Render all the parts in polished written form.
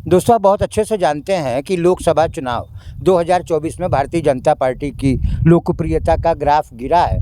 दोस्तों, आप बहुत अच्छे से जानते हैं कि लोकसभा चुनाव 2024 में भारतीय जनता पार्टी की लोकप्रियता का ग्राफ गिरा है।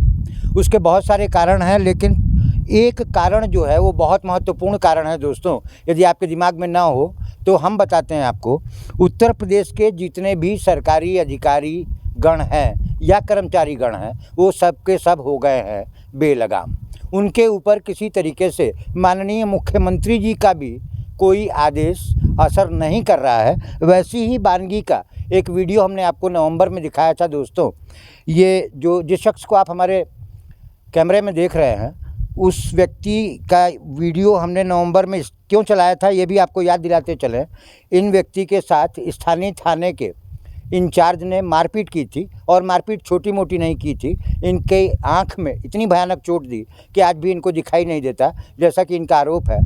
उसके बहुत सारे कारण हैं, लेकिन एक कारण जो है वो बहुत महत्वपूर्ण कारण है दोस्तों। यदि आपके दिमाग में ना हो तो हम बताते हैं आपको। उत्तर प्रदेश के जितने भी सरकारी अधिकारी गण हैं या कर्मचारी गण हैं, वो सब के सब हो गए हैं बेलगाम। उनके ऊपर किसी तरीके से माननीय मुख्यमंत्री जी का भी कोई आदेश असर नहीं कर रहा है। वैसी ही वानगी का एक वीडियो हमने आपको नवंबर में दिखाया था दोस्तों। ये जिस शख्स को आप हमारे कैमरे में देख रहे हैं, उस व्यक्ति का वीडियो हमने नवंबर में क्यों चलाया था ये भी आपको याद दिलाते चलें। इन व्यक्ति के साथ स्थानीय थाने के इंचार्ज ने मारपीट की थी, और मारपीट छोटी मोटी नहीं की थी। इनके आँख में इतनी भयानक चोट दी कि आज भी इनको दिखाई नहीं देता, जैसा कि इनका आरोप है।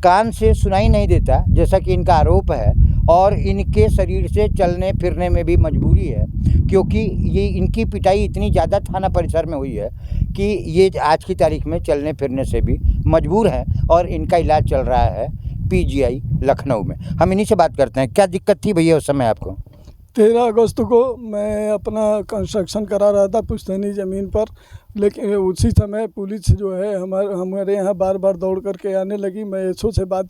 कान से सुनाई नहीं देता, जैसा कि इनका आरोप है। और इनके शरीर से चलने फिरने में भी मजबूरी है, क्योंकि ये इनकी पिटाई इतनी ज़्यादा थाना परिसर में हुई है कि ये आज की तारीख में चलने फिरने से भी मजबूर हैं, और इनका इलाज चल रहा है पीजीआई लखनऊ में। हम इन्हीं से बात करते हैं। क्या दिक्कत थी भैया उस समय आपको? 13 अगस्त को मैं अपना कंस्ट्रक्शन करा रहा था पुश्तैनी ज़मीन पर, लेकिन उसी समय पुलिस जो है हमारे यहाँ बार बार दौड़ करके आने लगी। मैं एसओ से बात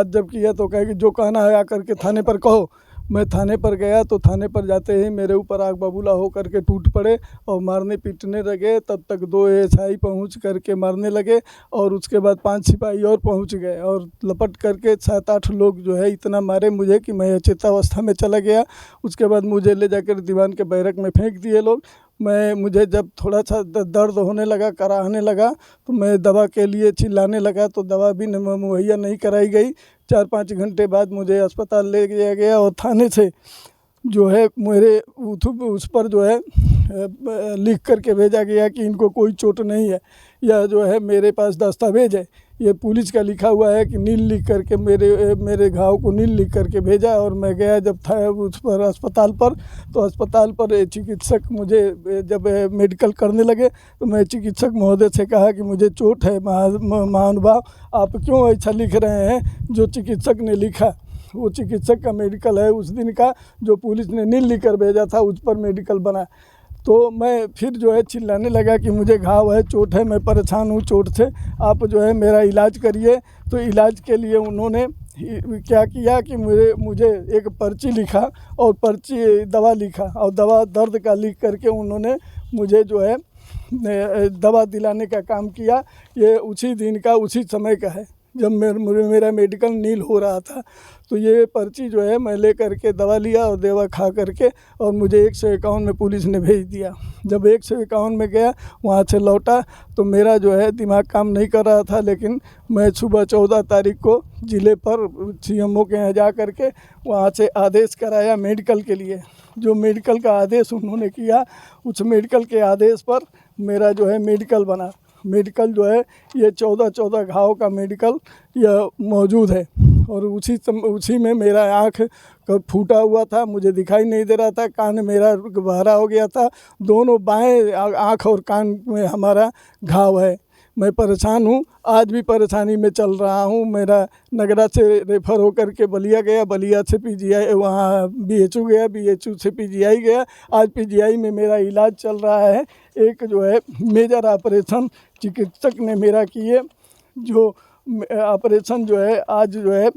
जब किया तो कहे कि जो कहना है आकर के थाने पर कहो। मैं थाने पर गया तो थाने पर जाते ही मेरे ऊपर आग बबूला हो करके टूट पड़े और मारने पीटने लगे। तब तक 2 एसआई पहुंच करके मारने लगे, और उसके बाद 5 सिपाही और पहुंच गए और लपट करके 7-8 लोग जो है इतना मारे मुझे कि मैं अचेतावस्था में चला गया। उसके बाद मुझे ले जाकर दीवान के बैरक में फेंक दिए लोग। मुझे जब थोड़ा सा दर्द होने लगा, कराहने लगा, तो मैं दवा के लिए चिल्लाने लगा, तो दवा भी मुहैया नहीं कराई गई। 4-5 घंटे बाद मुझे अस्पताल ले जाया गया, और थाने से जो है मेरे उस पर जो है लिख करके भेजा गया कि इनको कोई चोट नहीं है। यह जो है मेरे पास दस्तावेज है, ये पुलिस का लिखा हुआ है कि नील लिख करके मेरे घाव को नील लिख करके भेजा। और मैं गया जब था उस पर अस्पताल पर, तो अस्पताल पर चिकित्सक मुझे जब मेडिकल करने लगे तो मैं चिकित्सक महोदय से कहा कि मुझे चोट है महानुभाव, आप क्यों ऐसा लिख रहे हैं? जो चिकित्सक ने लिखा वो चिकित्सक का मेडिकल है उस दिन का, जो पुलिस ने नील लिख कर भेजा था उस पर मेडिकल बना। तो मैं फिर जो है चिल्लाने लगा कि मुझे घाव है, चोट है, मैं परेशान हूँ चोट से, आप जो है मेरा इलाज करिए। तो इलाज के लिए उन्होंने क्या किया कि मुझे एक पर्ची लिखा और दवा लिखा, और दवा दर्द का लिख करके उन्होंने मुझे जो है दवा दिलाने का काम किया। ये उसी दिन का उसी समय का है जब मेरा मेडिकल नील हो रहा था। तो ये पर्ची जो है मैं ले करके दवा लिया और दवा खा करके, और मुझे 151 में पुलिस ने भेज दिया। जब 151 में गया, वहाँ से लौटा तो मेरा जो है दिमाग काम नहीं कर रहा था। लेकिन मैं सुबह 14 तारीख को ज़िले पर सीएमओ के यहाँ जा करके वहाँ से आदेश कराया मेडिकल के लिए। जो मेडिकल का आदेश उन्होंने किया, उस मेडिकल के आदेश पर मेरा जो है मेडिकल बना। मेडिकल जो है ये 14 घाव का मेडिकल यह मौजूद है, और उसी में मेरा आँख फूटा हुआ था, मुझे दिखाई नहीं दे रहा था, कान मेरा बहरा हो गया था, दोनों बाएं आँख और कान में हमारा घाव है। मैं परेशान हूँ, आज भी परेशानी में चल रहा हूँ। मेरा नगरा से रेफ़र होकर के बलिया गया, बलिया से पीजीआई, वहाँ बीएचयू गया, बीएचयू से पीजीआई गया। आज पीजीआई में मेरा इलाज चल रहा है। एक जो है मेजर ऑपरेशन चिकित्सक ने मेरा किए, जो ऑपरेशन जो है आज जो है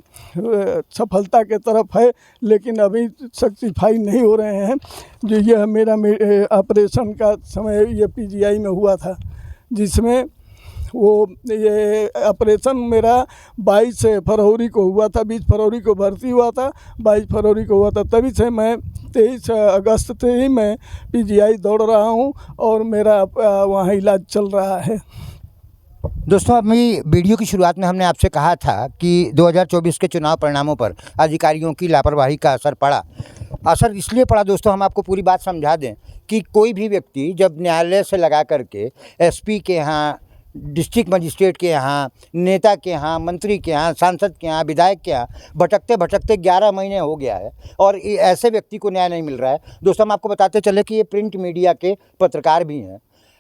सफलता के तरफ है, लेकिन अभी सक्सेसफाई नहीं हो रहे हैं। जो यह मेरा ऑपरेशन का समय ये पीजीआई में हुआ था, जिसमें ये ऑपरेशन मेरा 22 फरवरी को हुआ था। 20 फरवरी को भर्ती हुआ था, 22 फरवरी को हुआ था। तभी से मैं 23 अगस्त से ही मैं पीजीआई दौड़ रहा हूँ, और मेरा वहाँ इलाज चल रहा है। दोस्तों, अभी वीडियो की शुरुआत में हमने आपसे कहा था कि 2024 के चुनाव परिणामों पर अधिकारियों की लापरवाही का असर पड़ा। असर इसलिए पड़ा दोस्तों, हम आपको पूरी बात समझा दें कि कोई भी व्यक्ति जब न्यायालय से लगा करके एसपी के यहाँ, डिस्ट्रिक्ट मजिस्ट्रेट के यहाँ, नेता के यहाँ, मंत्री के यहाँ, सांसद के यहाँ, विधायक के यहाँ भटकते भटकते 11 महीने हो गया है, और ऐसे व्यक्ति को न्याय नहीं मिल रहा है। दोस्तों, हम आपको बताते चले कि ये प्रिंट मीडिया के पत्रकार भी हैं।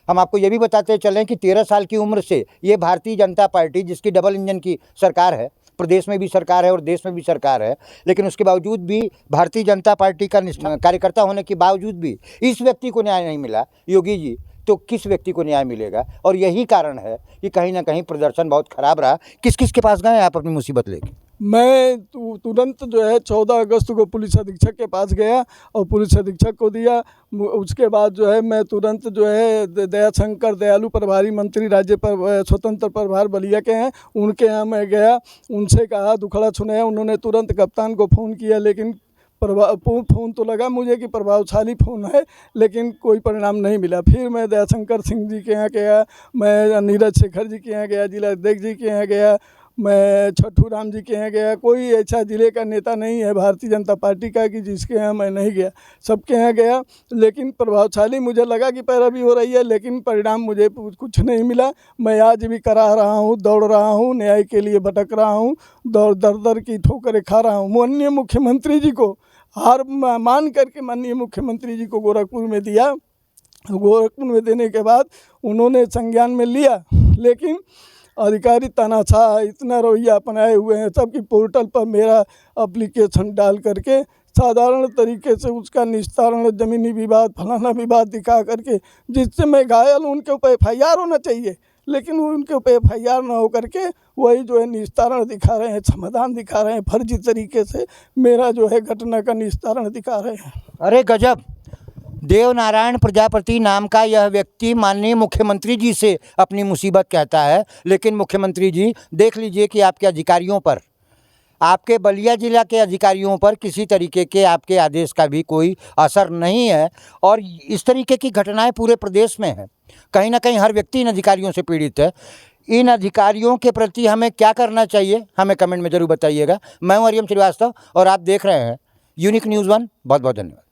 हम आपको ये भी बताते चलें कि 13 साल की उम्र से ये भारतीय जनता पार्टी, जिसकी डबल इंजन की सरकार है, प्रदेश में भी सरकार है और देश में भी सरकार है, लेकिन उसके बावजूद भी भारतीय जनता पार्टी का कार्यकर्ता होने के बावजूद भी इस व्यक्ति को न्याय नहीं मिला योगी जी, तो किस व्यक्ति को न्याय मिलेगा? और यही कारण है कि कहीं ना कहीं प्रदर्शन बहुत खराब रहा। किस किस के पास गए आप अपनी मुसीबत लेके? मैं तुरंत जो है 14 अगस्त को पुलिस अधीक्षक के पास गया और पुलिस अधीक्षक को दिया। उसके बाद जो है मैं तुरंत जो है दयाशंकर दयालु प्रभारी मंत्री राज्य पर स्वतंत्र प्रभार बलिया के हैं, उनके यहाँ मैं गया, उनसे कहा, दुखड़ा सुनाया। उन्होंने तुरंत कप्तान को फ़ोन किया, लेकिन फ़ोन तो लगा मुझे कि प्रभावशाली फ़ोन है, लेकिन कोई परिणाम नहीं मिला। फिर मैं दयाशंकर सिंह जी के यहाँ गया, मैं नीरज शेखर जी के यहाँ गया, जिला अध्यक्ष जी के यहाँ गया, मैं छठू राम जी के यहाँ गया। कोई ऐसा ज़िले का नेता नहीं है भारतीय जनता पार्टी का कि जिसके यहाँ मैं नहीं गया, सबके यहाँ गया। लेकिन प्रभावशाली मुझे लगा कि पैरवी हो रही है, लेकिन परिणाम मुझे कुछ नहीं मिला। मैं आज भी करा रहा हूँ, दौड़ रहा हूँ, न्याय के लिए भटक रहा हूँ, दर दर की ठोकरें खा रहा हूँ। माननीय मुख्यमंत्री जी को हार मान करके माननीय मुख्यमंत्री जी को गोरखपुर में दिया। गोरखपुर में देने के बाद उन्होंने संज्ञान में लिया, लेकिन अधिकारी तानाशाह इतना रवैया अपनाए हुए हैं सबकी पोर्टल पर मेरा एप्लीकेशन डाल करके साधारण तरीके से उसका निस्तारण, ज़मीनी विवाद, फलाना विवाद दिखा करके, जिससे मैं घायल हूँ, उनके ऊपर FIR होना चाहिए, लेकिन उनके ऊपर FIR ना हो करके वही जो है निस्तारण दिखा रहे हैं, समाधान दिखा रहे हैं, फर्जी तरीके से मेरा जो है घटना का निस्तारण दिखा रहे हैं। अरे गजब! देवनारायण प्रजापति नाम का यह व्यक्ति माननीय मुख्यमंत्री जी से अपनी मुसीबत कहता है, लेकिन मुख्यमंत्री जी देख लीजिए कि आपके अधिकारियों पर, आपके बलिया जिला के अधिकारियों पर किसी तरीके के आपके आदेश का भी कोई असर नहीं है और इस तरीके की घटनाएं पूरे प्रदेश में हैं। कहीं ना कहीं हर व्यक्ति इन अधिकारियों से पीड़ित है। इन अधिकारियों के प्रति हमें क्या करना चाहिए, हमें कमेंट में ज़रूर बताइएगा। मैं हूं आर्यन श्रीवास्तव और आप देख रहे हैं यूनिक न्यूज़ 1। बहुत बहुत धन्यवाद।